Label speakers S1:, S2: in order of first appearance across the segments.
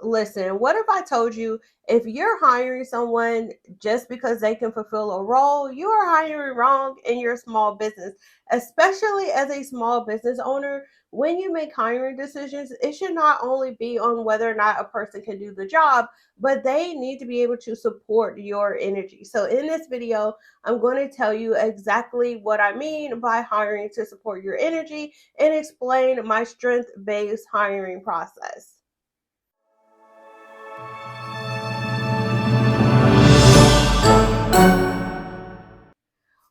S1: listen, what if I told you if you're hiring someone just because they can fulfill a role, you are hiring wrong in your small business, especially as a small business owner. When you make hiring decisions, it should not only be on whether or not a person can do the job, but they need to be able to support your energy. So in this video, I'm going to tell you exactly what I mean by hiring to support your energy and explain my strength-based hiring process.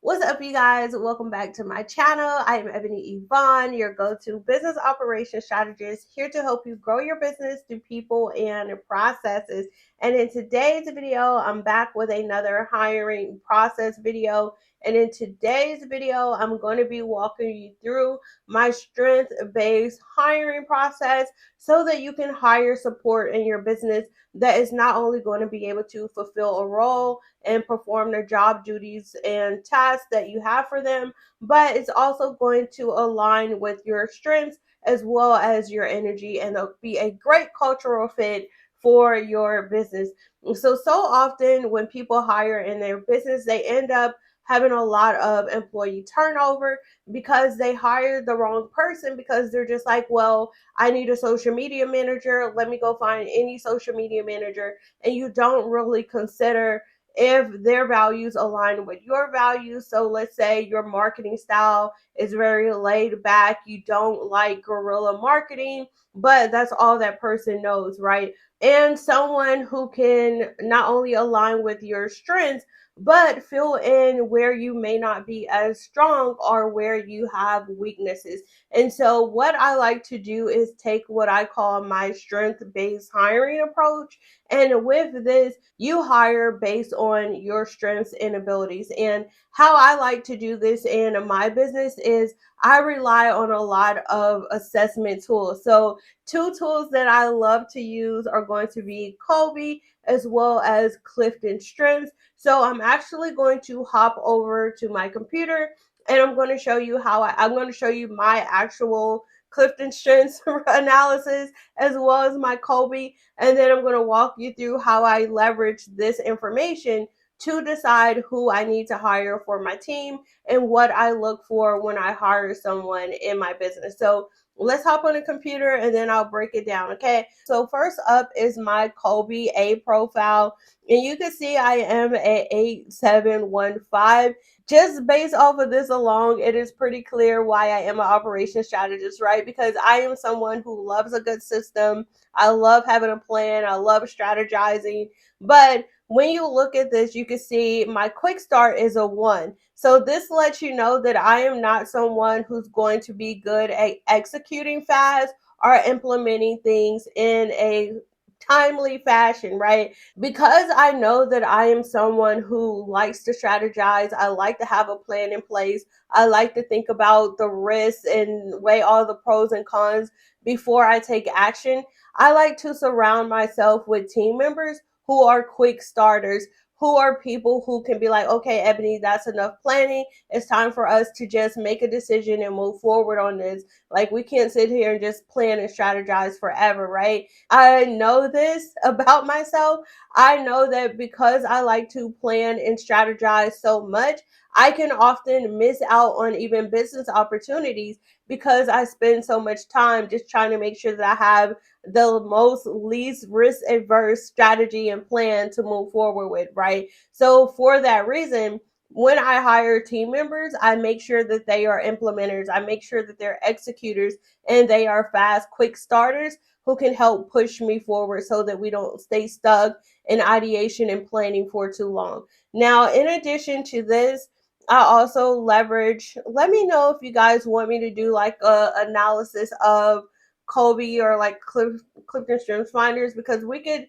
S1: What's up, you guys? Welcome back to my channel. I am Ebony Evaughn, your go-to business operations strategist, here to help you grow your business through people and processes. And in today's video, I'm back with another hiring process video. And in today's video, I'm going to be walking you through my strength-based hiring process so that you can hire support in your business that is not only going to be able to fulfill a role and perform their job duties and tasks that you have for them, but it's also going to align with your strengths as well as your energy, and it'll be a great cultural fit for your business. So often when people hire in their business, they end up having a lot of employee turnover because they hired the wrong person, because they're just like, well, I need a social media manager. Let me go find any social media manager. And you don't really consider if their values align with your values. So let's say your marketing style is very laid back. You don't like guerrilla marketing, but that's all that person knows, right? And someone who can not only align with your strengths, but fill in where you may not be as strong or where you have weaknesses. And so what I like to do is take what I call my strength-based hiring approach. And with this, you hire based on your strengths and abilities. And how I like to do this in my business is I rely on a lot of assessment tools. So two tools that I love to use are going to be Kolbe as well as Clifton Strengths. So I'm actually going to hop over to my computer and I'm going to show you I'm going to show you my actual Clifton Strengths analysis as well as my Kolbe, and then I'm going to walk you through how I leverage this information to decide who I need to hire for my team and what I look for when I hire someone in my business. So let's hop on the computer and then I'll break it down, okay? So first up is my Kolbe A profile. And you can see I am at 8715. Just based off of this alone, it is pretty clear why I am an operations strategist, right? Because I am someone who loves a good system. I love having a plan. I love strategizing. But when you look at this, you can see my quick start is a 1. So this lets you know that I am not someone who's going to be good at executing fast or implementing things in a timely fashion, right? Because I know that I am someone who likes to strategize. I like to have a plan in place. I like to think about the risks and weigh all the pros and cons before I take action. I like to surround myself with team members who are quick starters, who are people who can be like, okay, Ebony, that's enough planning. It's time for us to just make a decision and move forward on this. Like, we can't sit here and just plan and strategize forever, right? I know this about myself. I know that because I like to plan and strategize so much, I can often miss out on even business opportunities because I spend so much time just trying to make sure that I have the most least risk averse strategy and plan to move forward with, right? So for that reason, when I hire team members, I make sure that they are implementers. I make sure that they're executors and they are fast, quick starters who can help push me forward so that we don't stay stuck in ideation and planning for too long. Now, in addition to this, I also leverage, let me know if you guys want me to do like a analysis of Kolbe or like Clifton Strengths Finders, because we could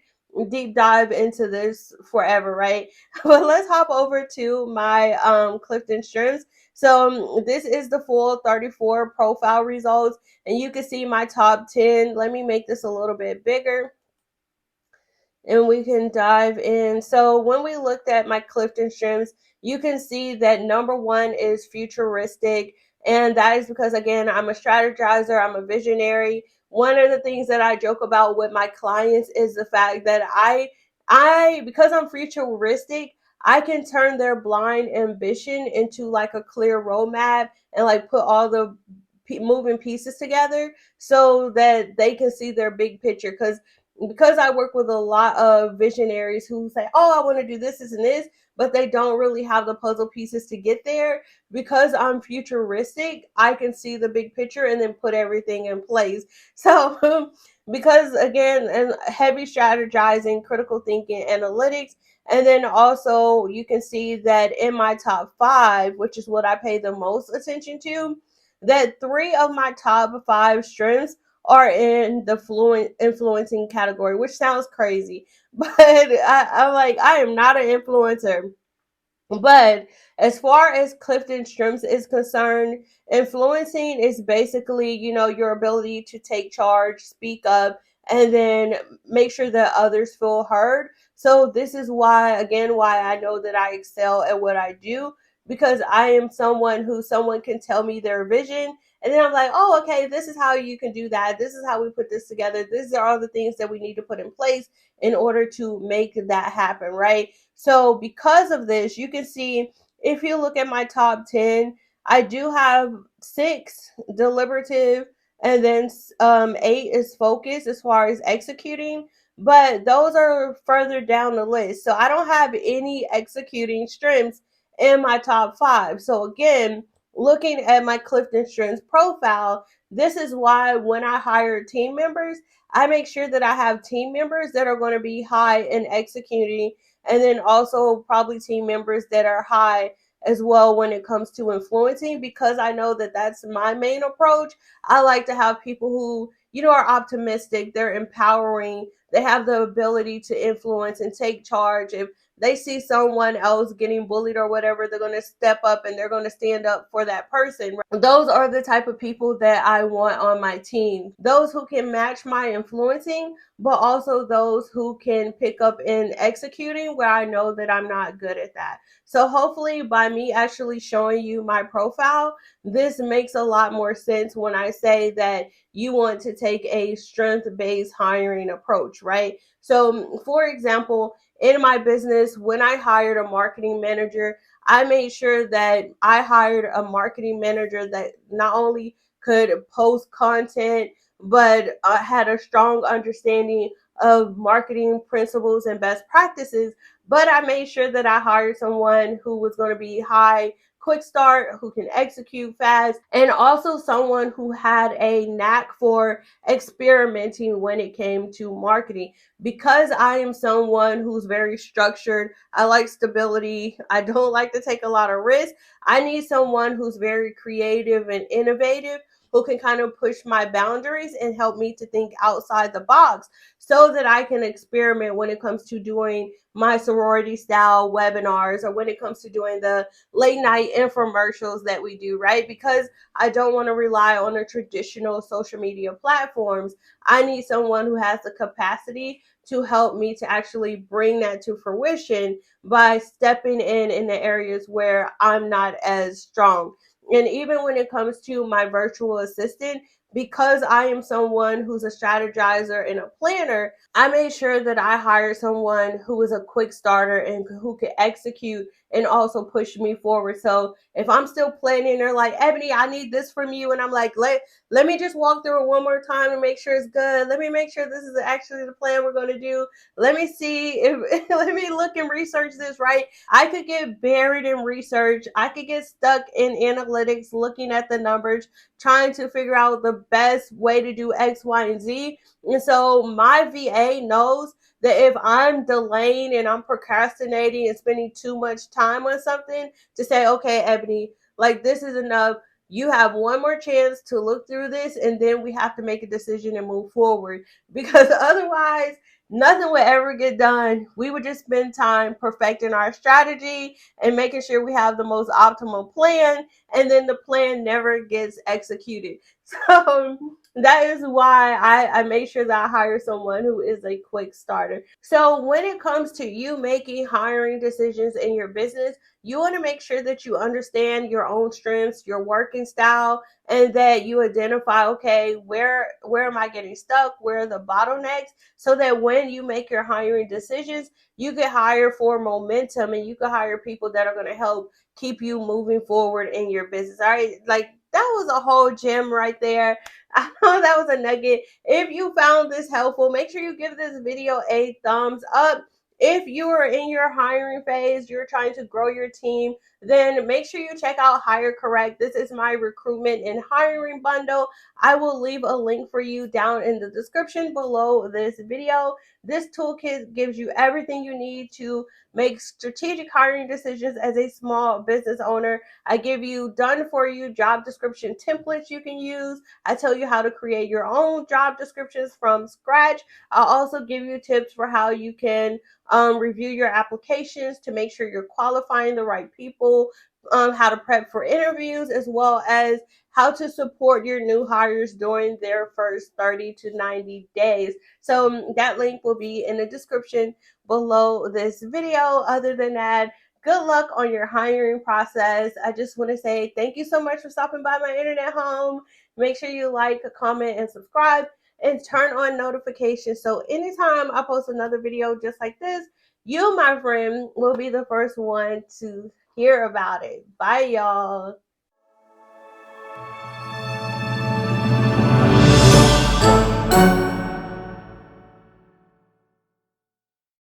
S1: deep dive into this forever, right? But let's hop over to my Clifton Strengths. So this is the full 34 profile results, and you can see my top 10. Let me make this a little bit bigger and we can dive in. So when we looked at my Clifton Strengths, you can see that number 1 is futuristic. And that is because, again, I'm a strategizer, I'm a visionary. one of the things that I joke about with my clients is the fact that I because I'm futuristic, I can turn their blind ambition into like a clear roadmap and like put all the moving pieces together so that they can see their big picture. Because I work with a lot of visionaries who say, oh, I want to do this and this, but they don't really have the puzzle pieces to get there. Because I'm futuristic, I can see the big picture and then put everything in place. So because again, and heavy strategizing, critical thinking, analytics, and then also you can see that in my top 5, which is what I pay the most attention to, that 3 of my top 5 strengths are in the fluent influencing category, which sounds crazy, but I'm like, I am not an influencer. But as far as Clifton Strengths is concerned, influencing is basically, your ability to take charge, speak up, and then make sure that others feel heard. So this is why I know that I excel at what I do, because I am someone can tell me their vision. And then I'm like, oh, okay, this is how you can do that. This is how we put this together. These are all the things that we need to put in place in order to make that happen, right? So because of this, you can see if you look at my top 10, I do have 6 deliberative, and then 8 is focus as far as executing. But those are further down the list. So I don't have any executing strengths in my top 5. So again, looking at my Clifton Strengths profile, this is why when I hire team members, I make sure that I have team members that are going to be high in executing, and then also probably team members that are high as well when it comes to influencing, because I know that that's my main approach. I like to have people who, are optimistic, they're empowering, they have the ability to influence and take charge. If they see someone else getting bullied or whatever, they're going to step up and they're going to stand up for that person. Those are the type of people that I want on my team. Those who can match my influencing, but also those who can pick up in executing where I know that I'm not good at that. So hopefully by me actually showing you my profile, this makes a lot more sense when I say that you want to take a strength-based hiring approach, right? So for example, in my business, when I hired a marketing manager, I made sure that I hired a marketing manager that not only could post content, but had a strong understanding of marketing principles and best practices. But I made sure that I hired someone who was going to be high quick start, who can execute fast, and also someone who had a knack for experimenting when it came to marketing. Because I am someone who's very structured, I like stability, I don't like to take a lot of risks. I need someone who's very creative and innovative, who can kind of push my boundaries and help me to think outside the box so that I can experiment when it comes to doing my sorority style webinars, or when it comes to doing the late night infomercials that we do, right? Because I don't want to rely on the traditional social media platforms. I need someone who has the capacity to help me to actually bring that to fruition by stepping in the areas where I'm not as strong. And even when it comes to my virtual assistant, because I am someone who's a strategizer and a planner, I made sure that I hired someone who was a quick starter and who could execute and also push me forward. So if I'm still planning, they're like, Ebony, I need this from you. And I'm like, let me just walk through it one more time and make sure it's good. Let me make sure this is actually the plan we're going to do. Let me see if, let me look and research this, right? I could get buried in research. I could get stuck in analytics, looking at the numbers, trying to figure out the best way to do X, Y, and Z. And so my VA knows that if I'm delaying and I'm procrastinating and spending too much time on something, to say, okay, Ebony, like this is enough. You have one more chance to look through this, and then we have to make a decision and move forward. Because otherwise, nothing would ever get done. We would just spend time perfecting our strategy and making sure we have the most optimal plan, and then the plan never gets executed. So That is why I make sure that I hire someone who is a quick starter. So when it comes to you making hiring decisions in your business, you want to make sure that you understand your own strengths, your working style, and that you identify, okay, where am I getting stuck? Where are the bottlenecks? So that when you make your hiring decisions, you can hire for momentum and you can hire people that are going to help keep you moving forward in your business. All right. Like that was a whole gem right there. I know that was a nugget. If you found this helpful, make sure you give this video a thumbs up. If you are in your hiring phase, you're trying to grow your team, then make sure you check out Hire Correct. This is my recruitment and hiring bundle. I will leave a link for you down in the description below this video. This toolkit gives you everything you need to make strategic hiring decisions as a small business owner. I give you done for you job description templates you can use. I tell you how to create your own job descriptions from scratch. I'll also give you tips for how you can review your applications to make sure you're qualifying the right people, how to prep for interviews, as well as how to support your new hires during their first 30 to 90 days. So that link will be in the description below this video. Other than that, good luck on your hiring process. I just want to say thank you so much for stopping by my internet home. Make sure you like, comment, and subscribe, and turn on notifications so anytime I post another video just like this, you, my friend, will be the first one to hear about it. Bye, y'all.